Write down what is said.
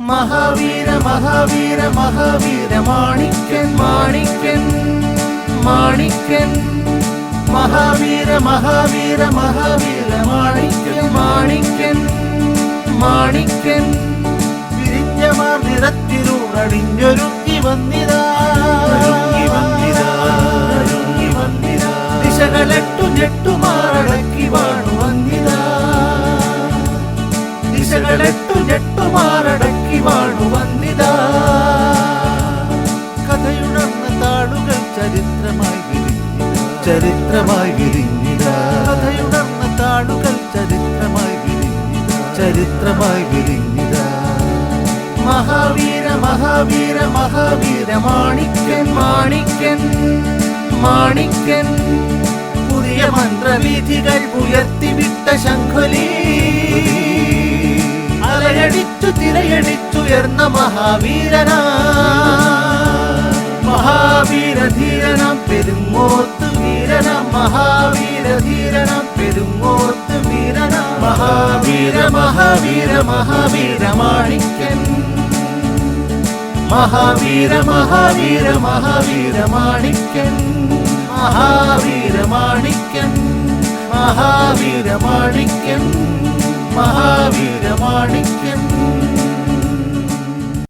മഹാവീര മഹാവീര മഹാവീര മാണിക്യൻ മാണിക്യൻ മാണിക്യൻ മഹാവീര മഹാവീര മഹാവീര മാണിക്യൻ മാണിക്യൻ മാണിക്യൻ വിരിഞ്ഞമാർ നിറത്തിലൂടടിഞ്ഞൊരുങ്ങി വന്നിതാ ദിശകളെട്ടു ഞെട്ടുമാറടക്കി വാണു വന്നിതാ ദിശകളെട്ടു ഞെട്ടുമാറടക്കി വാണു വന്നിതാ കഥയുണർന്ന താളുകൾ ചരിത്രമായി ചരിത്രമായി വിരിഞ്ഞിതാ കഥയുണർന്ന താളുകൾ ചരിത്രമായി വിരിഞ്ഞിതാ ചരിത്രമായി വിരിഞ്ഞിതാ മഹാവീര മഹാവീര മഹാവീര മാണിക്യൻ മാണിക്യൻ മാണിക്യൻ പുതിയ മന്ത്രവിധികൾ ഉയർത്തിവിട്ട ശംഖുലി അലയടിച്ചു തിരയടിച്ചുയർന്ന മഹാവീരനാ മഹാവീരധീരനാം പെരുങ്ങോത്ത് വീരനാം മഹാവീരധീരനാം പെരുങ്ങോത്ത് വീരനാം മഹാവീര മഹാവീര മഹാവീര മാണിക്യൻ മഹാവീര മഹാവീര മഹാവീര മാണിക്യൻ മഹാവീര മാണിക്യൻ മഹാവീര മാണിക്യൻ മഹാവീര മാണിക്യൻ